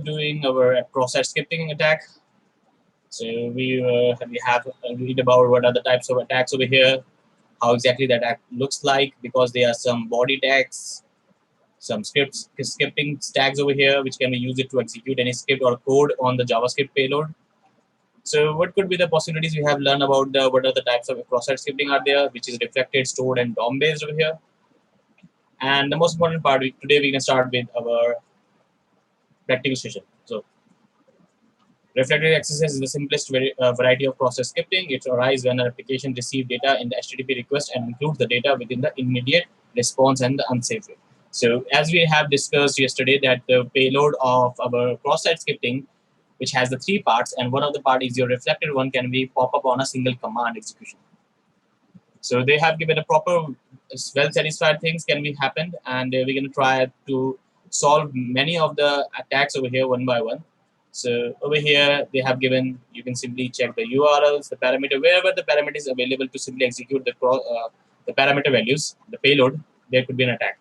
doing our cross-site scripting attack. So we have read about what are the types of attacks over here, how exactly that attack looks like, because there are some body tags, some scripting tags over here which can be used to execute any script or code on the JavaScript payload. So what could be the possibilities? We have learned about what are the types of cross-site scripting are there, which is reflected, stored, and DOM based over here. And the most important part, today we can start with our practical session. So reflected XSS is the simplest variety of cross-site scripting. It arises when an application receives data in the HTTP request and includes the data within the immediate response and the unsafe way. So as we have discussed yesterday, that the payload of our cross-site scripting, which has the three parts, and one of the part is your reflected one, can be pop up on a single command execution. So they have given a proper, well-satisfied things can be happened, and we're going to try to solve many of the attacks over here one by one. So over here, they have given, you can simply check the URLs, the parameter, wherever the parameter is available to simply execute the parameter values, the payload, there could be an attack.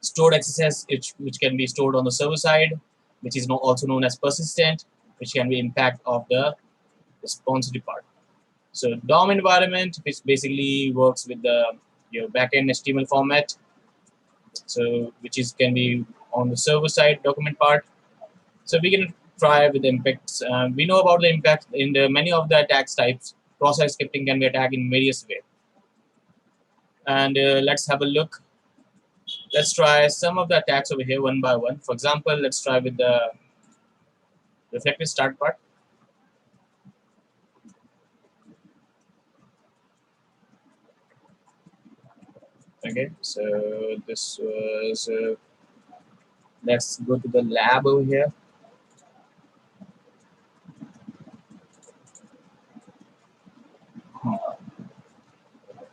Stored XSS, which can be stored on the server side, which is also known as persistent, which can be impact of the responsive part. So DOM environment, which basically works with your backend HTML format, so which can be on the server side document part. So we can try with the impacts. We know about the impact in many of the attacks types. Cross-site scripting can be attacked in various ways. And let's have a look. Let's try some of the attacks over here one by one. For example, let's try with the reflective start part. Okay, so this was, let's go to the lab over here.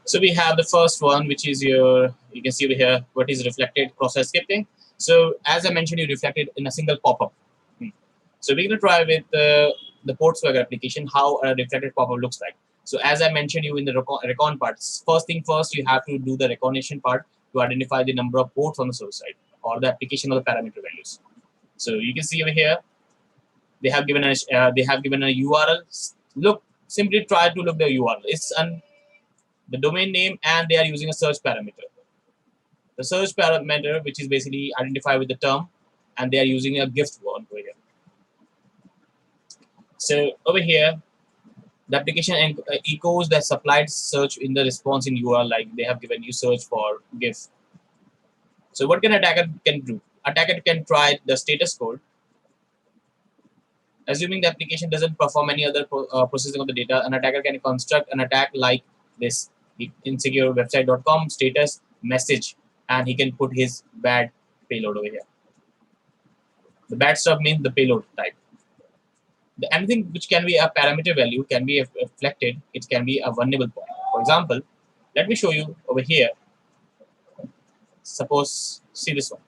So we have the first one, which is you can see over here, what is reflected cross-site scripting. So as I mentioned, you reflected in a single pop-up. So we're going to try with the port swagger application, how a reflected pop-up looks like. So as I mentioned you in the recon parts, first thing first, you have to do the recognition part to identify the number of ports on the server side or the application or the parameter values. So you can see over here, they have given a URL. Look, simply try to look the URL. It's the domain name, and they are using a search parameter. The search parameter, which is basically identified with the term, and they are using a gift one over here. So over here, the application echoes the supplied search in the response in URL, like they have given you search for GIF. So what can attacker can do? Attacker can try the status code. Assuming the application doesn't perform any other processing of the data, an attacker can construct an attack like this: insecurewebsite.com status message, and he can put his bad payload over here. The bad stuff means the payload type. Anything which can be a parameter value can be reflected. It can be a vulnerable point. For example, let me show you over here. Suppose, see this one.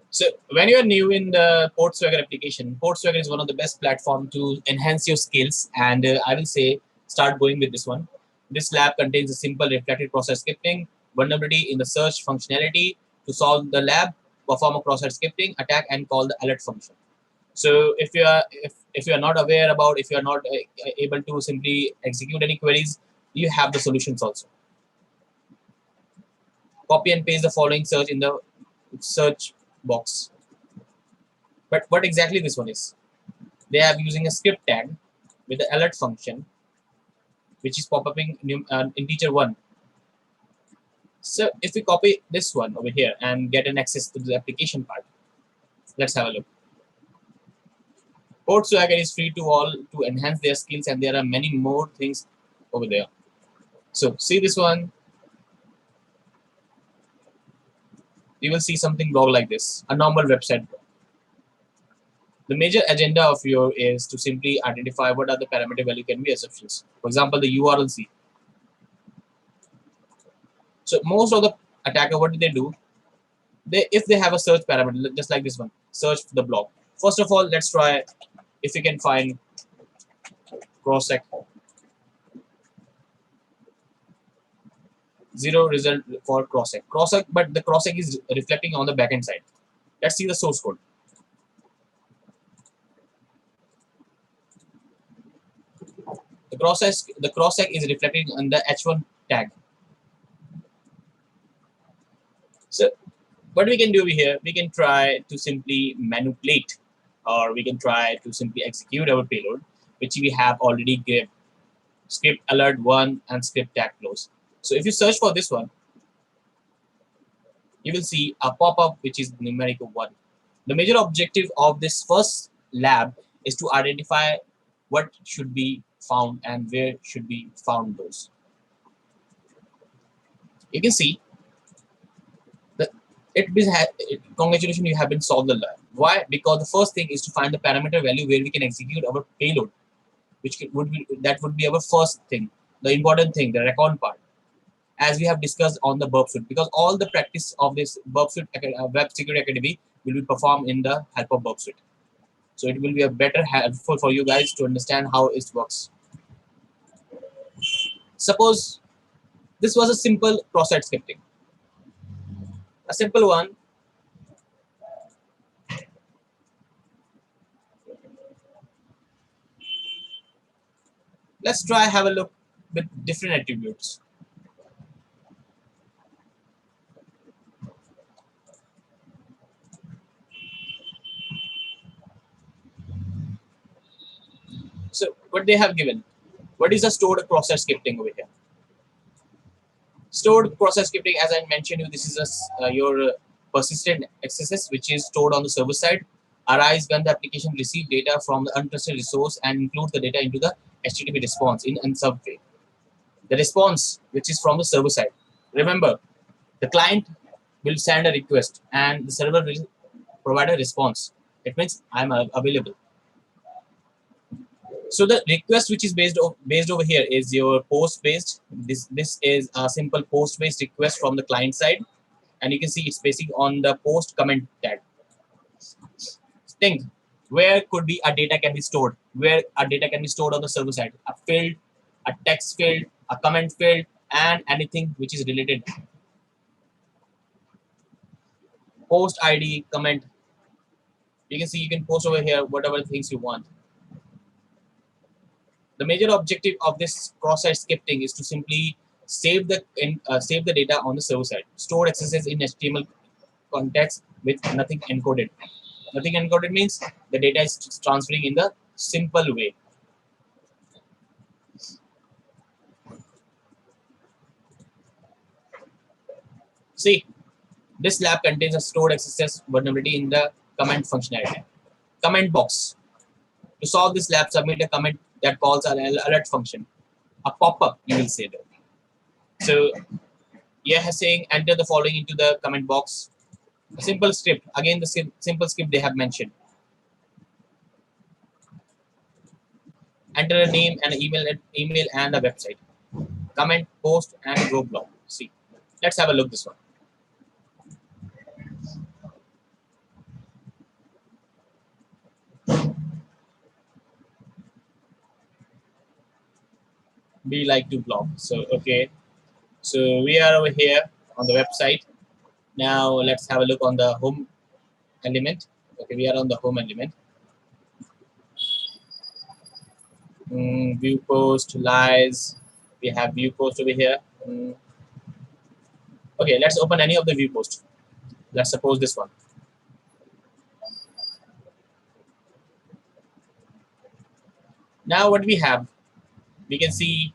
So when you are new in the Port Swagger application, Port Swagger is one of the best platform to enhance your skills, and I will say start going with this one. This lab contains a simple reflected cross-site scripting vulnerability in the search functionality. To solve the lab, perform a cross-site scripting attack and call the alert function. So if you are not aware about, if you are not able to simply execute any queries, you have the solutions also. Copy and paste the following search in the search box. But what exactly this one is? They are using a script tag with the alert function, which is pop-upping integer 1. So if we copy this one over here and get an access to the application part, let's have a look. Port Swagger is free to all to enhance their skills, and there are many more things over there. So see this one. You will see something blog like this, a normal website blog. The major agenda of your is to simply identify what are the parameter value can be assumptions. For example, the URL C. So most of the attacker, what do? If they have a search parameter, just like this one, search for the blog. First of all, let's try if we can find Craw Security. Zero result for cross-check. Cross-check, but the cross-check is reflecting on the backend side. Let's see the source code. The cross-check is reflecting on the H1 tag. So what we can do over here, we can try to simply manipulate, or we can try to simply execute our payload, which we have already given. Script alert 1 and script tag close. So if you search for this one, you will see a pop-up which is numerical 1. The major objective of this first lab is to identify what should be found and where should be found those. You can see that congratulations, you have been solved the lab. Why? Because the first thing is to find the parameter value where we can execute our payload, that would be our first thing, the important thing, the record part, as we have discussed on the burp suite, because all the practice of this burp suite web security academy will be performed in the help of burp suite. So it will be a better helpful for you guys to understand how it works. Suppose this was a simple cross-site scripting, a simple one. Let's try have a look with different attributes. So what they have given, what is the stored cross-site scripting over here? Stored cross-site scripting, as I mentioned you, this is your persistent XSS, which is stored on the server side, arise when the application receives data from the untrusted resource and includes the data into the HTTP response in some way. The response, which is from the server side. Remember, the client will send a request and the server will provide a response. It means I'm available. So the request which is based over here is your post based. This is a simple post based request from the client side, and you can see it's basing on the post comment tag. Think where could be a data can be stored, where a data can be stored on the server side, a field, a text field, a comment field, and anything which is related. Post ID, comment. You can see you can post over here whatever things you want. The major objective of this cross-site scripting is to simply save the data on the server side. Stored XSS in HTML context with nothing encoded. Nothing encoded means the data is transferring in the simple way. See, this lab contains a stored XSS vulnerability in the comment functionality. Comment box. To solve this lab, submit a comment that calls an alert function. A pop-up, you will say that. So you are saying enter the following into the comment box. A simple script. Again, the simple script they have mentioned. Enter a name and an email and a website. Comment, post, and go blog. See, let's have a look this one. We like to blog. So okay. So we are over here on the website. Now let's have a look on the home element. Okay, we are on the home element. View post, lies. We have view post over here. Okay, let's open any of the view post. Let's suppose this one. Now what we have, we can see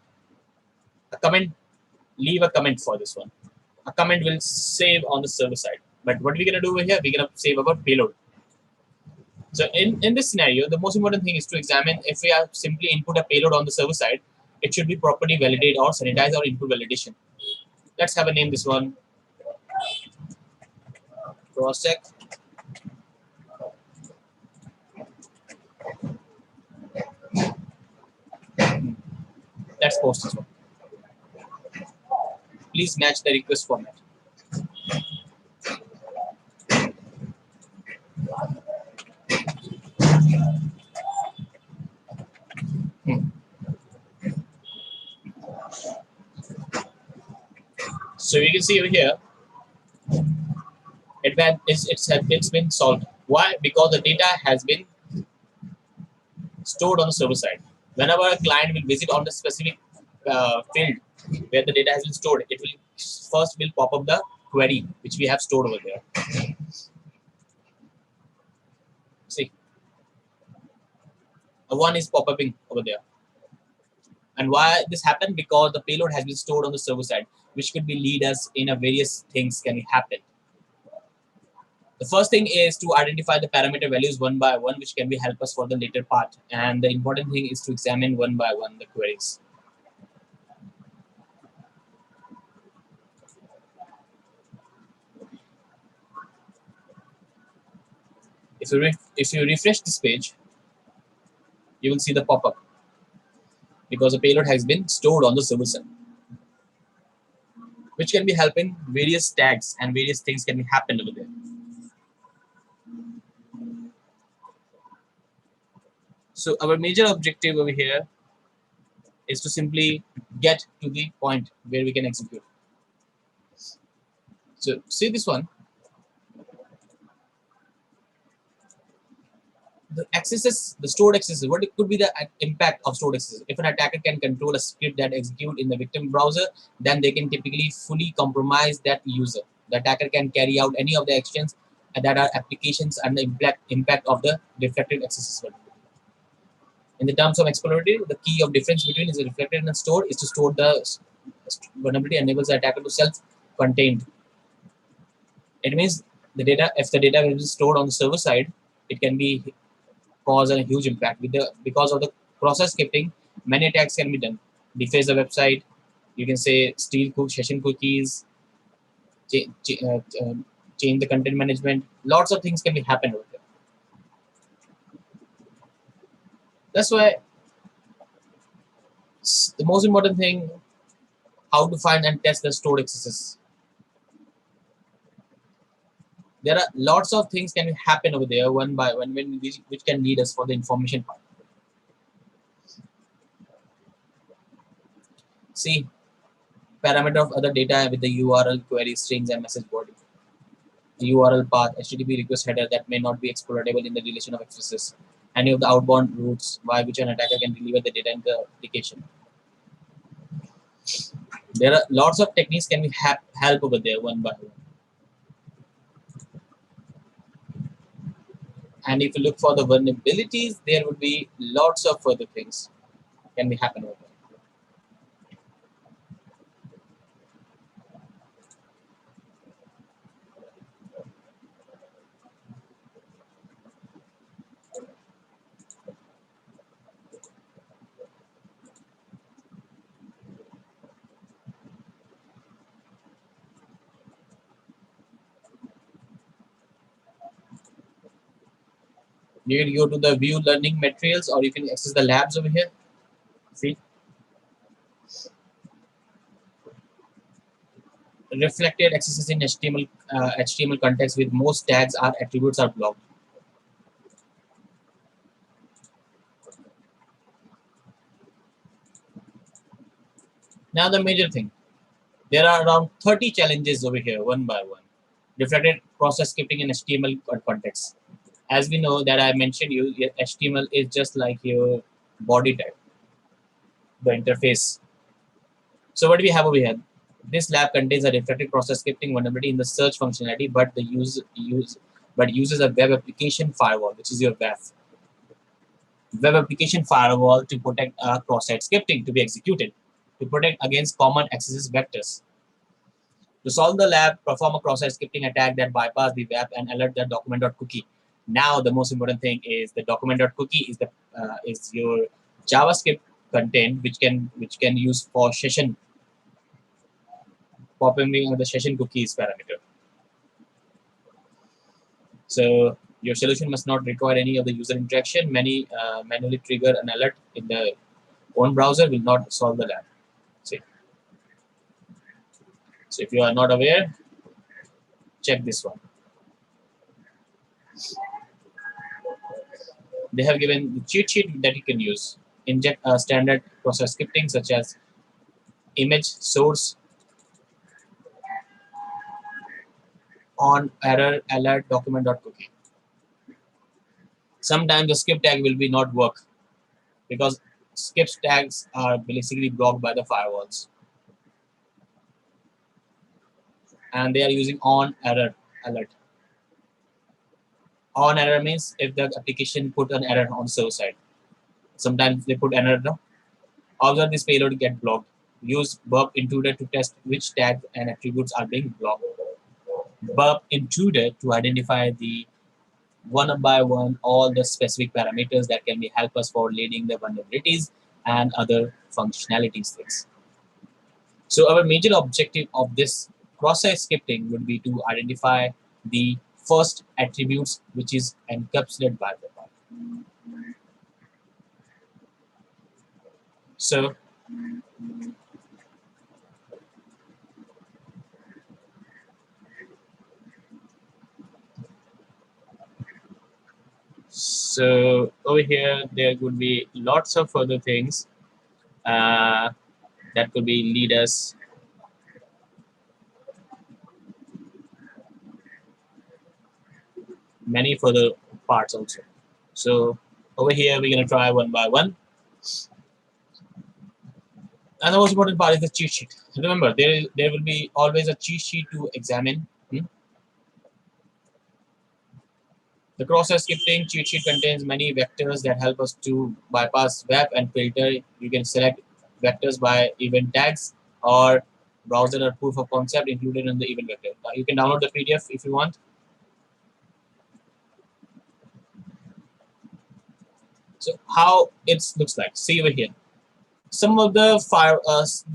a comment, leave a comment for this one. A comment will save on the server side. But what we're going to do over here, we're going to save our payload. So in this scenario, the most important thing is to examine if we are simply input a payload on the server side, it should be properly validated or sanitize our input validation. Let's have a name this one. Cross check. Let's post this one. Please match the request format. So you can see over here, it's been solved. Why? Because the data has been stored on the server side. Whenever a client will visit on the specific field where the data has been stored, it will first will pop up the query which we have stored over there. See, one is pop-upping over there. And why this happened? Because the payload has been stored on the server side, which could be lead us in a various things can happen. The first thing is to identify the parameter values one by one, which can be help us for the later part. And the important thing is to examine one by one the queries. If you refresh this page, you will see the pop-up because the payload has been stored on the server side, which can be helping various tags and various things can be happen over there. So our major objective over here is to simply get to the point where we can execute. So see this one. The XSS, the stored XSS, what could be the impact of stored XSS? If an attacker can control a script that execute in the victim browser, then they can typically fully compromise that user. The attacker can carry out any of the actions that are applications and the impact of the reflected XSS vulnerability. In the terms of exploratory, the key of difference between is reflected and stored is to store the vulnerability enables the attacker to self-contained. It means the data, if the data is stored on the server side, it can be cause a huge impact. Because of the process scripting, many attacks can be done. Deface the website, you can say steal session cookies, change the content management. Lots of things can be happen over there. That's why the most important thing, how to find and test the stored XSS. There are lots of things can happen over there one by one, which can lead us for the information part. See, parameter of other data with the URL, query, strings, and message body. The URL path, HTTP request header that may not be exploitable in the relation of XSS. Any of the outbound routes by which an attacker can deliver the data in the application. There are lots of techniques can be help over there one by one. And if you look for the vulnerabilities, there would be lots of further things can be happen over there. You can go to the view learning materials, or you can access the labs over here. See, reflected XSS in HTML context with most tags or attributes are blocked. Now the major thing, there are around 30 challenges over here one by one. Reflected process scripting in HTML context. As we know that I mentioned you, HTML is just like your body type, the interface. So what do we have over here? This lab contains a reflected process scripting vulnerability in the search functionality, but uses a web application firewall, which is your WAF. Web application firewall to protect cross-site scripting to be executed to protect against common XSS vectors. To solve the lab, perform a cross-site scripting attack that bypass the web and alert the document.cookie. Now the most important thing is the document.cookie is your JavaScript content which can use for session popping the session cookies parameter. So your solution must not require any of the user interaction. Manually trigger an alert in the own browser will not solve the lab. See. So if you are not aware, check this one. They have given the cheat sheet that you can use. Inject a standard process scripting such as image source on error alert document.cookie. Sometimes the skip tag will be not work because skip tags are basically blocked by the firewalls, and they are using on error alert. On error means if the application put an error on server side. Sometimes they put an error. Observe this payload get blocked. Use burp intruder to test which tags and attributes are being blocked. Burp intruder to identify the one by one all the specific parameters that can be help us for leading the vulnerabilities and other functionalities things. So our major objective of this cross-site scripting would be to identify the first attributes which is encapsulated by the part. So over here there could be lots of other things that could be lead us many further parts also. So over here we're going to try one by one. And the most important part is the cheat sheet. Remember, there will be always a cheat sheet to examine. The cross-site scripting cheat sheet contains many vectors that help us to bypass web and filter. You can select vectors by event tags or browser or proof of concept included in the event vector. You can download the PDF if you want. So how it looks like. See over here. Some of the fire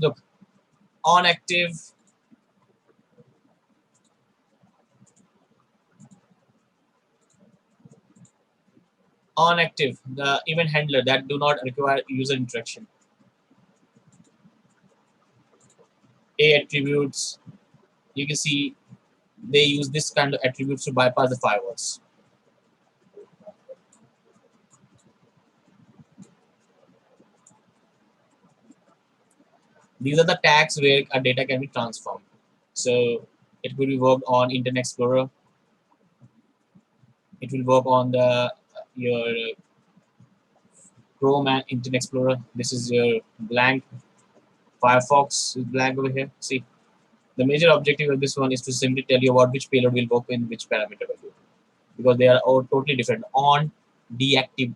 look on active. On active, the event handler that do not require user interaction. A attributes, you can see they use this kind of attributes to bypass the firewalls. These are the tags where our data can be transformed. So it will be worked on Internet Explorer. It will work on the your Chrome and Internet Explorer. This is your blank. Firefox is blank over here. See, the major objective of this one is to simply tell you about which payload will work in which parameter value, because they are all totally different. On, deactive.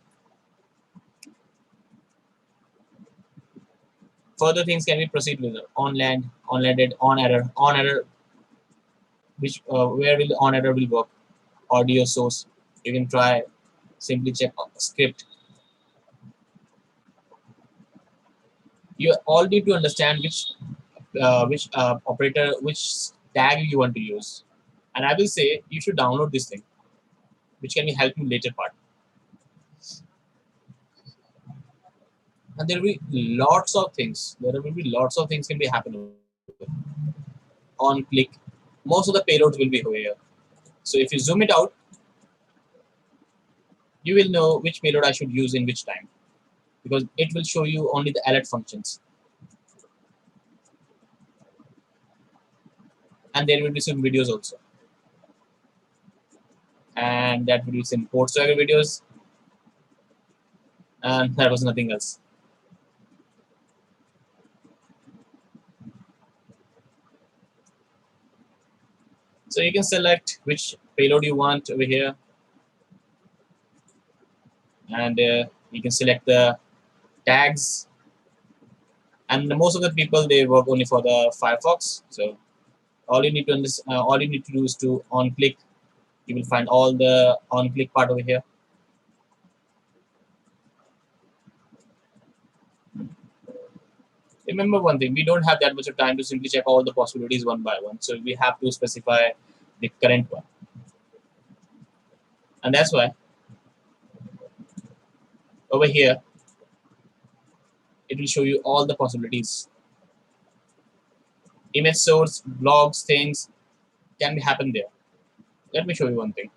Further things can be proceed with on land, on landed, on error, which where will on error will work. Audio source. You can try simply check script. You all need to understand which operator, which tag you want to use. And I will say you should download this thing, which can help you later part. And there will be lots of things. There will be lots of things can be happening. On click, most of the payloads will be here. So if you zoom it out, you will know which payload I should use in which time, because it will show you only the alert functions. And there will be some videos also. And that will be some port swagger videos. And there was nothing else. So you can select which payload you want over here. And you can select the tags. And most of the people, they work only for the Firefox. So all you need to all you need to do is to on click. You will find all the on click part over here. Remember one thing, we don't have that much of time to simply check all the possibilities one by one. So we have to specify the current one. And that's why over here, it will show you all the possibilities. Image source, blogs, things can be happen there. Let me show you one thing.